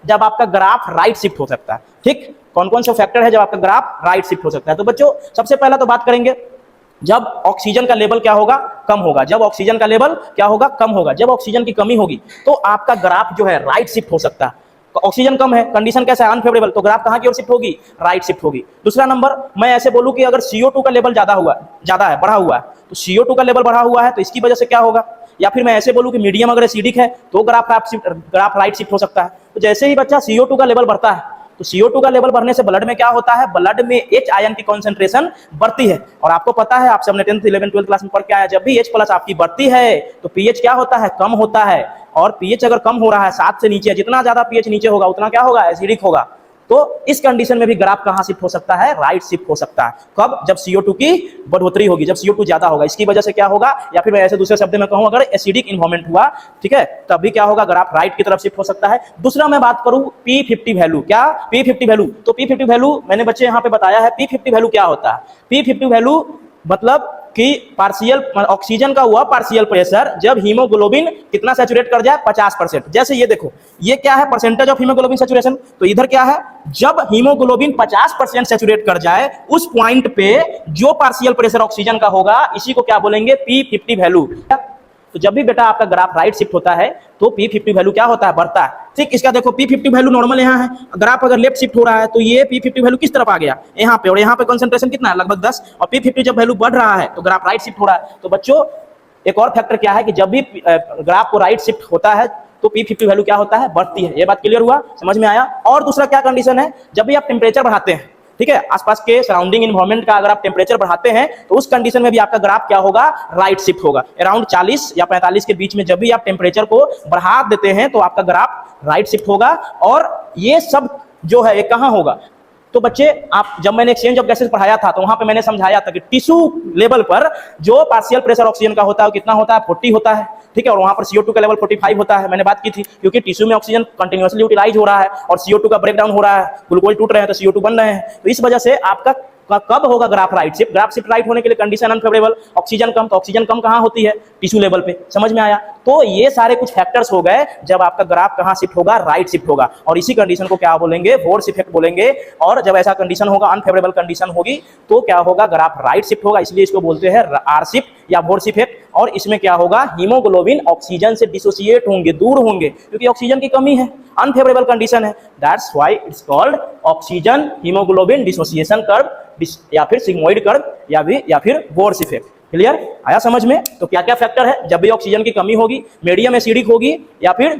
जब आपका graph right shift हो सकता है। ठीक, कौन कौन से फैक्टर है जब आपका ग्राफ राइट शिफ्ट हो सकता है? तो बच्चों सबसे पहला तो बात करेंगे जब ऑक्सीजन का लेवल क्या होगा, कम होगा। जब ऑक्सीजन का लेवल क्या होगा, कम होगा। जब ऑक्सीजन की कमी होगी तो आपका ग्राफ जो है राइट शिफ्ट हो सकता है। ऑक्सीजन कम है, कंडीशन कैसा है, अनफेवरेबल, तो ग्राफ कहां की ओर शिफ्ट होगी, राइट शिफ्ट होगी। दूसरा नंबर, मैं ऐसे बोलूं कि अगर CO2 का लेवल ज्यादा है, बढ़ा हुआ है, तो CO2 का लेवल बढ़ा हुआ है तो इसकी वजह से क्या होगा। या फिर मैं ऐसे बोलूं कि मीडियम अगर एसिडिक है तो ग्राफ राइट शिफ्ट हो सकता है। तो जैसे ही बच्चा CO2 का लेवल बढ़ता है तो CO2 का लेवल बढ़ने से ब्लड में क्या होता है, ब्लड में H आयन की कॉन्सेंट्रेशन बढ़ती है। और आपको पता है, आप सबने 10th 11th 12th क्लास में पढ़ के आया, जब भी H+ आपकी बढ़ती है तो pH क्या होता है, कम होता है। और pH अगर कम हो रहा है 7 से नीचे, जितना ज्यादा pH नीचे होगा उतना क्या होगा, एसिडिक होगा। तो इस कंडीशन में भी ग्राफ कहां शिफ्ट हो सकता है, राइट शिफ्ट हो सकता है। कब, जब CO2 की बढ़ोतरी होगी, जब CO2 ज्यादा होगा, इसकी वजह से क्या होगा। या फिर मैं ऐसे दूसरे शब्द में कहूं, अगर एसिडिक इन्वायरमेंट हुआ, ठीक है, तभी क्या होगा, ग्राफ राइट की तरफ शिफ्ट हो सकता है। दूसरा मैं बात करूं P50 वैल्यू, क्या P50 वैल्यू, तो P50 वैल्यू मैंने बच्चे यहां पे बताया है। P50 वैल्यू क्या होता है, P50 वैल्यू मतलब कि पार्शियल ऑक्सीजन का हुआ पार्शियल प्रेशर जब हीमोग्लोबिन कितना सैचुरेट कर जाए, 50%। जैसे ये देखो, ये क्या है, परसेंटेज ऑफ हीमोग्लोबिन सैचुरेशन। तो इधर क्या है, जब हीमोग्लोबिन 50% सैचुरेट कर जाए, उस पॉइंट पे जो पार्शियल प्रेशर ऑक्सीजन का होगा, इसी को क्या बोलेंगे, P50 वैल्यू। तो जब भी बेटा आपका ग्राफ राइट शिफ्ट होता है तो P50 वैल्यू क्या होता है, बढ़ता है। ठीक, इसका देखो P50 वैल्यू नॉर्मल यहाँ है, ग्राफ अगर लेफ्ट शिफ्ट हो रहा है तो ये P50 वैल्यू किस तरफ आ गया, यहाँ पे, और यहाँ पे कंसंट्रेशन कितना है, लगभग 10। और P50 जब वैल्यू बढ़ रहा है तो ग्राफ राइट शिफ्ट हो रहा है। तो बच्चों एक और फैक्टर क्या है कि जब भी ग्राफ को राइट शिफ्ट होता है तो P50 वैल्यू क्या होता है, बढ़ती है। ये बात क्लियर हुआ, समझ में आया। और दूसरा क्या कंडीशन है, जब भी आप टेम्परेचर बढ़ाते हैं, ठीक है, आसपास के सराउंडिंग इन्वायरमेंट का अगर आप टेम्परेचर बढ़ाते हैं तो उस कंडीशन में भी आपका ग्राफ क्या होगा, राइट शिफ्ट होगा। अराउंड 40 या 45 के बीच में जब भी आप टेम्परेचर को बढ़ा देते हैं तो आपका ग्राफ राइट शिफ्ट होगा। और ये सब जो है ये कहां होगा, तो बच्चे आप, जब मैंने एक्सचेंज ऑफ गैसेस पढ़ाया था तो वहां पे मैंने समझाया था कि टिश्यू लेवल पर जो पार्शियल प्रेशर ऑक्सीजन का होता है वो कितना होता है, 40 होता है। ठीक है, और वहां पर CO2 का लेवल 45 होता है, मैंने बात की थी, क्योंकि टिश्यू में ऑक्सीजन कंटिन्यूअसली यूटिलाइज हो रहा है और CO2 का ब्रेकडाउन हो रहा है, ग्लूकोज टूट रहे हैं तो CO2 बन रहे हैं। तो इस वजह से आपका कब होगा graph right shift, graph shift right होने के लिए कंडीशन अनफेवरेबल, ऑक्सीजन कम, तो ऑक्सीजन कम कहां होती है, टिश्यू लेवल पे। समझ में आया। तो ये सारे कुछ फैक्टर्स हो गए जब आपका ग्राफ कहां शिफ्ट होगा, राइट शिफ्ट होगा। और इसी कंडीशन को क्या बोलेंगे, फोर्स इफेक्ट बोलेंगे। और जब ऐसा कंडीशन होगा, अनफेवरेबल कंडीशन होगी, तो क्या होगा, ग्राफ राइट शिफ्ट होगा। इसलिए इसको बोलते हैं आर शिफ्ट या फोर्स इफेक्ट। और इसमें क्या होगा, हीमोग्लोबिन ऑक्सीजन से डिसोसिएट होंगे, दूर होंगे, क्योंकि ऑक्सीजन की कमी है, अनफेवरेबल कंडीशन है। That's why it's called oxygen haemoglobin dissociation curve, या फिर सिग्मोइड कर्व, या फिर बोर्स इफेक्ट। क्लियर आया समझ में। तो क्या क्या फैक्टर है, जब भी ऑक्सीजन की कमी होगी, मीडियम एसिडिक होगी, या फिर